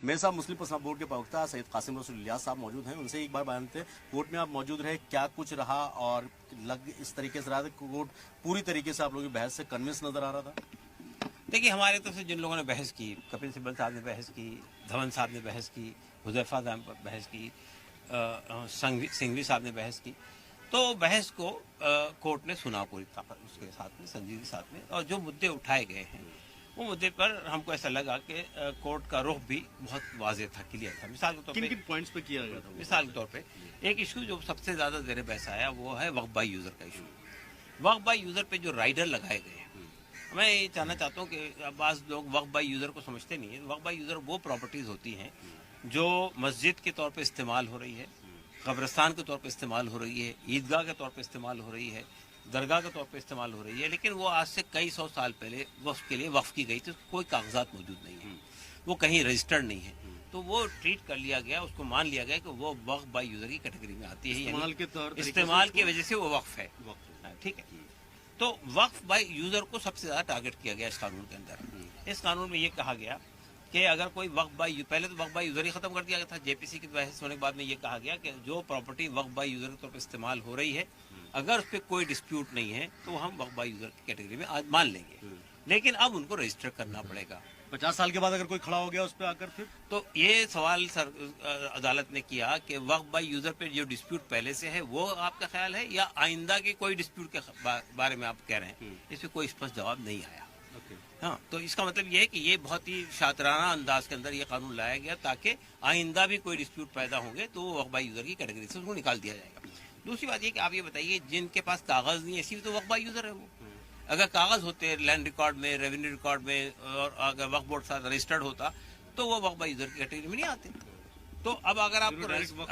मेरे साथ मुस्लिम personal board के प्रवक्ता सैयद कासिम रसूल इलियास साहब मौजूद हैं। उनसे एक बार जानते हैं, कोर्ट में आप मौजूद रहे, क्या कुछ रहा और इस तरीके से रहा था कोर्ट पूरी तरीके से आप लोगों की बहस से कन्विंस नजर आ रहा था? देखिए, हमारे तरफ से जिन लोगों ने बहस की, कपिल सिब्बल साहब ने बहस की, धवन साहब ने बहस की, हुज़ैफा साहब ने बहस की, सिंघवी साहब ने बहस की, तो बहस को कोर्ट ने सुना पूरी ताकत उसके साथ में, संजीदगी के साथ में। और जो मुद्दे उठाए गए हैं वो मुद्दे पर हमको ऐसा लगा कि कोर्ट का रुख भी बहुत वाज़ेह था, क्लियर था। मिसाल के तौर पे किन पॉइंट्स पे किया गया था? मिसाल के तौर पे एक इशू जो सबसे ज़्यादा ज़ेर बहस आया वो है वक्फ बाय यूज़र का इशू। वक्फ बाय यूज़र पे जो राइडर लगाए गए हैं, मैं ये जानना चाहता हूँ कि बाज़ लोग वक्फ बाय यूज़र को समझते नहीं है। वक्फ बाय यूज़र वो प्रॉपर्टीज़ होती हैं जो मस्जिद के तौर पे इस्तेमाल हो रही है, कब्रिस्तान के तौर पे इस्तेमाल हो रही है, ईदगाह के तौर पे इस्तेमाल हो रही है, दरगाह के तौर पे इस्तेमाल हो रही है, लेकिन वो आज से कई सौ साल पहले वक्फ के लिए वक्फ की गई थी, कोई कागजात मौजूद नहीं है, वो कहीं रजिस्टर्ड नहीं है, तो वो ट्रीट कर लिया गया, उसको मान लिया गया कि वो वक्फ बाय यूज़र की कैटेगरी में आती है, इस्तेमाल की वजह से वो वक्फ है। ठीक है, तो वक्फ बाय यूज़र को सबसे ज़्यादा टारगेट किया गया इस कानून के अंदर। इस कानून में ये कहा गया कि अगर कोई वक्फ बाय, पहले तो वक्फ बाय यूज़र ही खत्म कर दिया गया था, जेपीसी की बहस होने के बाद में ये कहा गया कि जो प्रॉपर्टी वक्फ बाय यूज़र के तौर पर इस्तेमाल हो रही है, अगर उस पर कोई डिस्प्यूट नहीं है तो हम वक्फ बाय यूज़र की कैटेगरी में आज मान लेंगे, लेकिन अब उनको रजिस्टर करना पड़ेगा। 50 साल के बाद अगर कोई खड़ा हो गया उस पर आकर फिर तो ये सवाल अदालत ने किया कि वक्फ बाय यूज़र पे जो डिस्प्यूट पहले से है वो आपका ख्याल है या आइंदा के कोई डिस्प्यूट के बारे में आप कह रहे हैं, इस पर कोई स्पष्ट जवाब नहीं आया। हाँ, तो इसका मतलब ये है कि ये बहुत ही शातिराना अंदाज के अंदर ये कानून लाया गया ताकि आइंदा भी कोई डिस्प्यूट पैदा होंगे तो वक्फ बाय यूज़र की कैटेगरी से उसको निकाल दिया जाएगा। दूसरी बात ये कि आप ये बताइए, जिनके पास कागज़ नहीं, ऐसी भी तो वक्फ बाय यूज़र है वो। अगर कागज़ होते लैंड रिकॉर्ड में, रेवेन्यू रिकॉर्ड में, और अगर वक्फ बोर्ड साथ रजिस्टर्ड होता तो वो वक्फ बाय यूज़र की कैटेगरी में नहीं आते। तो अब अगर आपको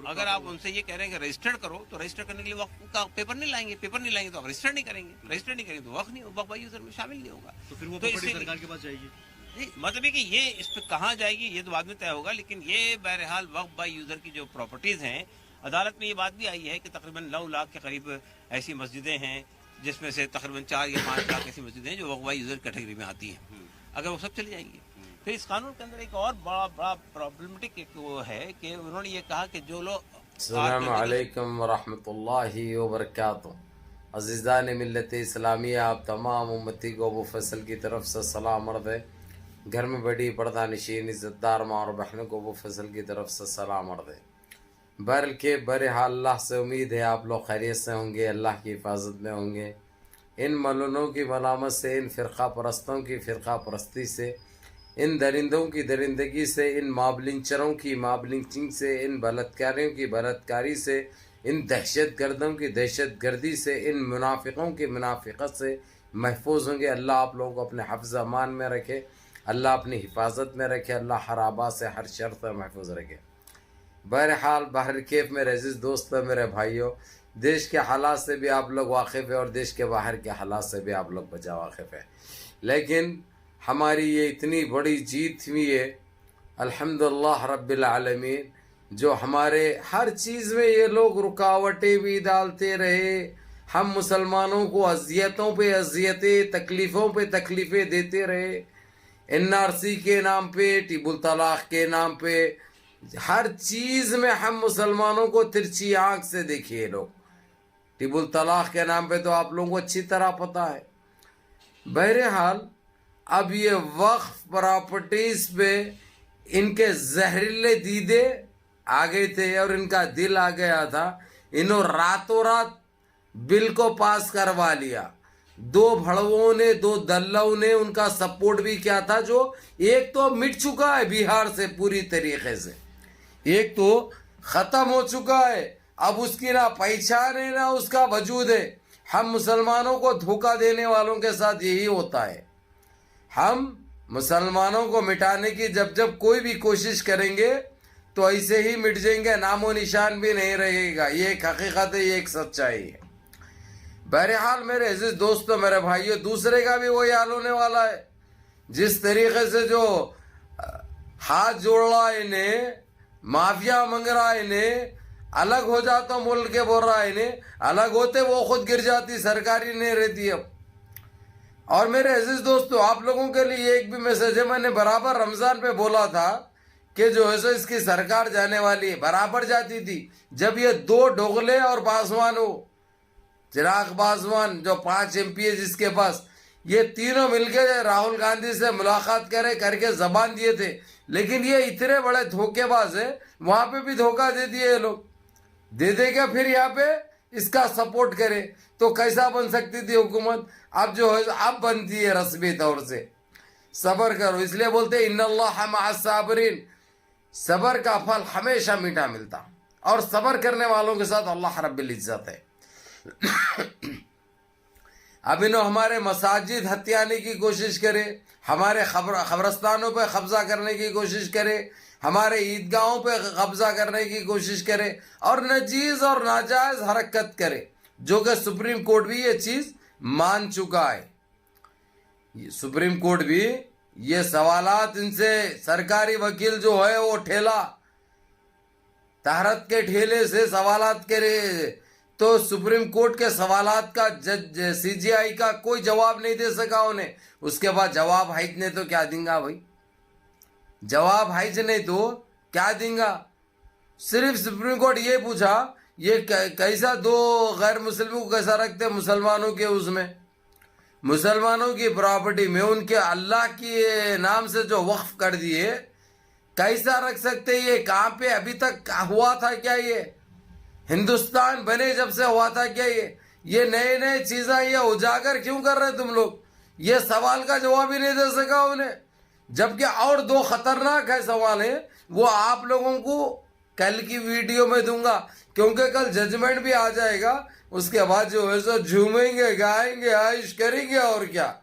अगर आप उनसे ये कह रहे हैं कि रजिस्टर्ड करो, तो रजिस्टर करने के लिए वक्फ का पेपर नहीं लाएंगे तो आप रजिस्टर नहीं करेंगे, तो वक्फ बाय यूज़र में शामिल नहीं होगा। तो फिर वो प्रॉपर्टी सरकार के पास जाएगी। मतलब है कि ये इस पर कहाँ जाएगी ये तो बाद में तय होगा, लेकिन ये बहरहाल वक्फ बाय यूज़र की जो प्रॉपर्टीज़ हैं, अदालत में ये बात भी आई है कि तकरीबन 9 लाख के करीब ऐसी मस्जिदें हैं जिसमें से तकरीबन 4 या 5 लाख ऐसी मस्जिदें हैं जो वक्फ बाय यूज़र कैटेगरी में आती हैं। अगर वो सब चली जाएंगी, फिर इस कानून के अंदर एक और बड़ा प्रॉब्लमेटिक वो है कि उन्होंने ये कहा कि जो लोग अस्सलामु अलैकुम व रहमतुल्लाहि व बरकातुहू। अज़ीज़ान मिल्लत इस्लामिया, आप तमाम उम्मती को अबू फैसल की तरफ से सलाम अर्ज़ है। घर में बड़ी पर्दा नशीन इज़्ज़तदार माँ और बहनों को अबू फैसल की तरफ से सलाम अर्ज़ है। बहरहाल के बहरहाल अल्लाह से उम्मीद है आप लोग खैरियत से होंगे, अल्लाह की हिफाजत में होंगे। इन मलूनों की मलामत से, इन फ़िरक़ा परस्तों की फ़िरक़ा परस्ती से, इन दरिंदों की दरिंदगी से, इन माबलिंचरों की माबलिंचिंग से, इन बलात्कारियों की बलात्कारी से, इन दहशत गर्दों की दहशत गर्दी से, इन मुनाफिकों की मुनाफिकत से महफूज होंगे। अल्लाह आप लोगों को अपने हफ्ज़ अमान में रखे, अल्लाह अपनी हिफाजत में रखे, अल्लाह हर आबा से हर शर से महफूज रखे। बहरहाल बहर केफ मेरे अजीज़ दोस्त, मेरे भाइयों, देश के हालात से भी आप लोग वाकिफ़ है और देश के बाहर के हालात से भी आप लोग बचा वाकिफ़ है, लेकिन हमारी ये इतनी बड़ी जीत हुई है अल्हम्दुलिल्लाह रब्बिल आलमीन, जो हमारे हर चीज़ में ये लोग रुकावटें भी डालते रहे, हम मुसलमानों को अज़ियतों पे अज़ियतें, तकलीफ़ों पे तकलीफ़ें देते रहे। एनआरसी के नाम पे, टिबुल तलाक़ के नाम पे, हर चीज़ में हम मुसलमानों को तिरछी आँख से देखिए लोग। टिबुल तलाक़ के नाम पे तो आप लोगों को अच्छी तरह पता है। बहरहाल अब ये वक्फ प्रॉपर्टीज पे इनके जहरीले दीदे आ गए थे और इनका दिल आ गया था, इन्होंने रातों रात बिल को पास करवा लिया। 2 भड़वों ने, 2 दल्लों ने उनका सपोर्ट भी किया था, जो एक तो मिट चुका है बिहार से पूरी तरीके से, एक तो खत्म हो चुका है, अब उसकी ना पहचान है ना उसका वजूद है। हम मुसलमानों को धोखा देने वालों के साथ यही होता है। हम मुसलमानों को मिटाने की जब कोई भी कोशिश करेंगे तो ऐसे ही मिट जाएंगे, नामो निशान भी नहीं रहेगा। ये एक हकीकत है, ये एक सच्चाई है। बहरहाल मेरे अजीज दोस्तों, मेरे भाइयों, दूसरे का भी वही हाल होने वाला है। जिस तरीके से जो हाथ जोड़ रहा है इन्हें, माफिया मंग रहा है इन्हें, अलग हो जाता बोल के बोल रहा है इन्हें, अलग होते वो खुद गिर जाती, सरकारी नहीं रहती अब। और मेरे अजीज दोस्तों, आप लोगों के लिए एक भी मैसेज है, मैंने बराबर रमज़ान पे बोला था कि जो है सो इसकी सरकार जाने वाली है, बराबर जाती थी। जब ये दो डोगले और पासवान हो, चिराग पासवान जो 5 MP है जिसके पास, ये तीनों मिलके राहुल गांधी से मुलाकात करके जबान दिए थे, लेकिन ये इतने बड़े धोखेबाज है, वहां पे भी धोखा दे दिए ये लोग। दे देगा फिर यहाँ पे इसका सपोर्ट करे तो कैसा बन सकती थी हुकूमत? अब जो है अब बनती है रस्मी तौर से। सबर करो, इसलिए बोलते इन्नल्लाह मअस साबिरीन, सबर का फल हमेशा मीठा मिलता, और सबर करने वालों के साथ अल्लाह रब्बुल इज्जत है। अब इन्हों हमारे मसाजिद हत्याने की कोशिश करे, हमारे खबरस्तानों पे कब्जा करने की कोशिश करे, हमारे ईदगाहों पे कब्जा करने की कोशिश करे, और नजीज और नाजायज हरकत करे, जो कि सुप्रीम कोर्ट भी ये चीज मान चुका है। सुप्रीम कोर्ट भी ये सवालात इनसे, सरकारी वकील जो है वो ठेला तहरत के ठेले से सवालात करे, तो सुप्रीम कोर्ट के सवालात का जज CGI का कोई जवाब नहीं दे सका उन्हें। उसके बाद जवाब हाइज ने तो क्या देंगे भाई? जवाब हाइज नहीं तो क्या देंगे? सिर्फ सुप्रीम कोर्ट ये पूछा ये कैसा दो गैर मुस्लिमों को कैसा रखते मुसलमानों के, उसमें मुसलमानों की प्रॉपर्टी में उनके अल्लाह के नाम से जो वक्फ कर दिए, कैसा रख सकते? ये कहाँ पे अभी तक हुआ था क्या? ये हिंदुस्तान बने जब से हुआ था क्या? ये नए नए चीजें ये उजागर क्यों कर रहे तुम लोग? ये सवाल का जवाब ही नहीं दे सका उन्हें। जबकि और दो खतरनाक है सवाल है, वो आप लोगों को कल की वीडियो में दूंगा, क्योंकि कल जजमेंट भी आ जाएगा। उसके बाद जो है सो झूमेंगे, गाएंगे, आइश करेंगे, और क्या।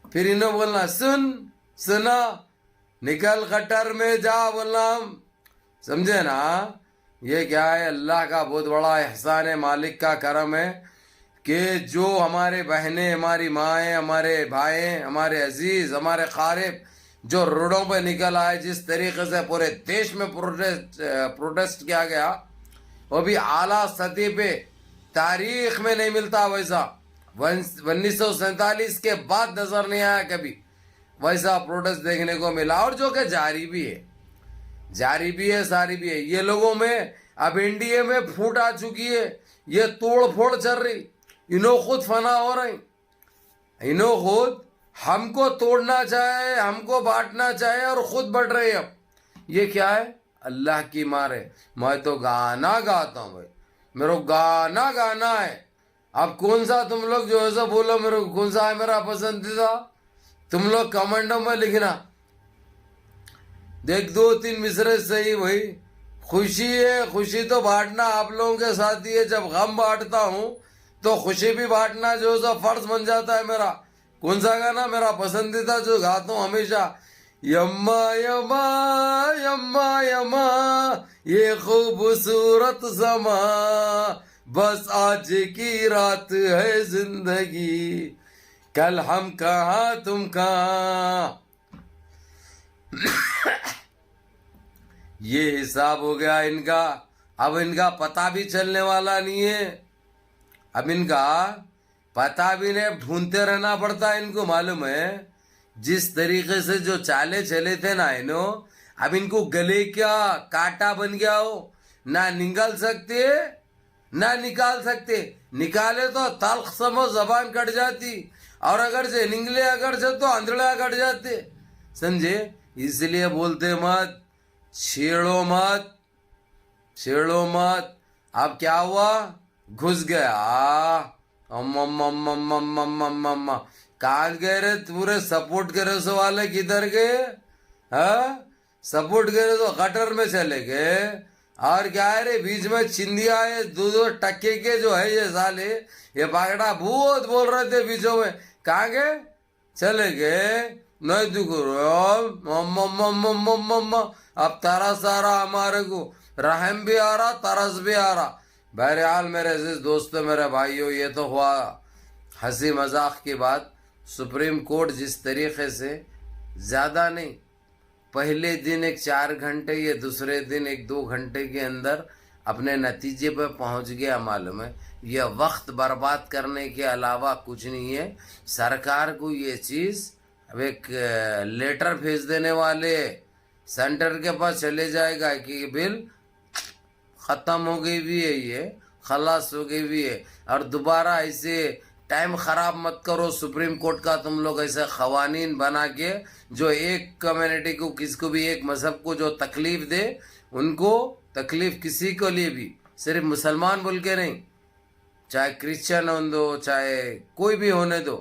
फिर इन्हें बोलना सुना निकल कटर में जा, बोलना हम समझे ना। ये क्या है? अल्लाह का बहुत बड़ा एहसान है, मालिक का करम है कि जो हमारे बहनें, हमारी माएँ, हमारे भाई, हमारे अजीज, हमारे खारिब जो रोडों पे निकल आए, जिस तरीके से पूरे देश में प्रोटेस्ट किया गया, वो भी आला सतह पे तारीख में नहीं मिलता वैसा। 1947 के बाद नजर नहीं आया कभी वैसा प्रोटेस्ट देखने को मिला, और जो कि जारी भी है, जारी भी है, सारी भी है। ये लोगों में अब NDA में फूट आ चुकी है, ये तोड़ फोड़ चल रही, इन्हों खुद फना हो रहे, इन्हों खुद हमको तोड़ना चाहे, हमको बांटना चाहे, और खुद बढ़ रहे। अब ये क्या है? अल्लाह की मारे मैं तो गाना गाता हूं भाई, मेरे को गाना गाना है। अब कौन सा तुम लोग जो है सो बोलो, मेरे को कौन सा है मेरा पसंदीदा, तुम लोग कमेंटों में लिखना। देख 2-3 मिसरे सही भाई। खुशी है, खुशी तो बांटना आप लोगों के साथ ही है। जब गम बांटता हूं तो खुशी भी बांटना जो है फर्ज बन जाता है मेरा। कौन सा गाना मेरा पसंदीदा जो गाता हूं हमेशा? यम्मा यम्मा यम्मा यम्मा ये खूबसूरत समा, बस आज की रात है जिंदगी, कल हम कहाँ तुम कहाँ। ये हिसाब हो गया इनका। अब इनका पता भी चलने वाला नहीं है, अब इनका पता भी नहीं, ढूंढते रहना पड़ता है इनको। मालूम है जिस तरीके से जो चाले चले थे ना इन्हों, अब इनको गले क्या कांटा बन गया हो, ना निकाल सकते ना निकाल सकते। निकाले तो तल्ख समझ जबान कट जाती, और अगर से निकले अगर से तो आंधड़ा कट जाते, समझे। इसलिए बोलते मत, छेड़ो मत, छेड़ो मत। अब क्या हुआ? घुस गया। अम्मा कहाँ गए रे? पूरे सपोर्ट करे सो वाले किधर गए? सपोर्ट करे तो कटर में चले गए। और क्या है रे, बीच में चिंदिया है 2-2 टक्के के जो है ये साले, ये बागड़ा बहुत बोल रहे थे बीचों में, कहाँ गए? चले गए। नहीं दुख अब तारा सारा हमारे को रहम भी आ रहा, तरस भी आ रहा। बहरहाल मेरे अजीज दोस्तों, मेरे भाइयों, ये तो हुआ हंसी मजाक की बात। सुप्रीम कोर्ट जिस तरीके से ज्यादा नहीं, पहले दिन 4 घंटे, ये दूसरे दिन 1-2 घंटे के अंदर अपने नतीजे पर पहुंच गया। मालूम है यह वक्त बर्बाद करने के अलावा कुछ नहीं है। सरकार को ये चीज अब एक लेटर भेज देने वाले सेंटर के पास चले जाएगा कि बिल खत्म हो गई भी है, ये खलास हो गई भी है। और दोबारा ऐसे टाइम खराब मत करो सुप्रीम कोर्ट का, तुम लोग ऐसे खवानीन बना के जो एक कम्युनिटी को, किसको भी एक मजहब को जो तकलीफ दे, उनको तकलीफ किसी को लिए भी, सिर्फ मुसलमान बोल के नहीं, चाहे क्रिश्चियन हो दो, चाहे कोई भी होने दो,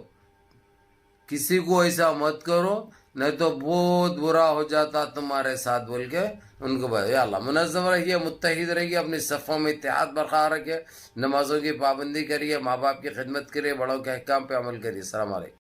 किसी को ऐसा मत करो, नहीं तो बहुत बुरा हो जाता तुम्हारे साथ बोल के उनको भाई अल्लाह मुनज़्ज़म रहिए, मुत्तहिद रहिए, अपनी सफ़ों में इत्तेहाद बरकरार रखिए, नमाजों की पाबंदी करिए, माँ बाप की खिदमत करिए, बड़ों के अहकाम पे अमल करिए। अस्सलाम वालेकुम।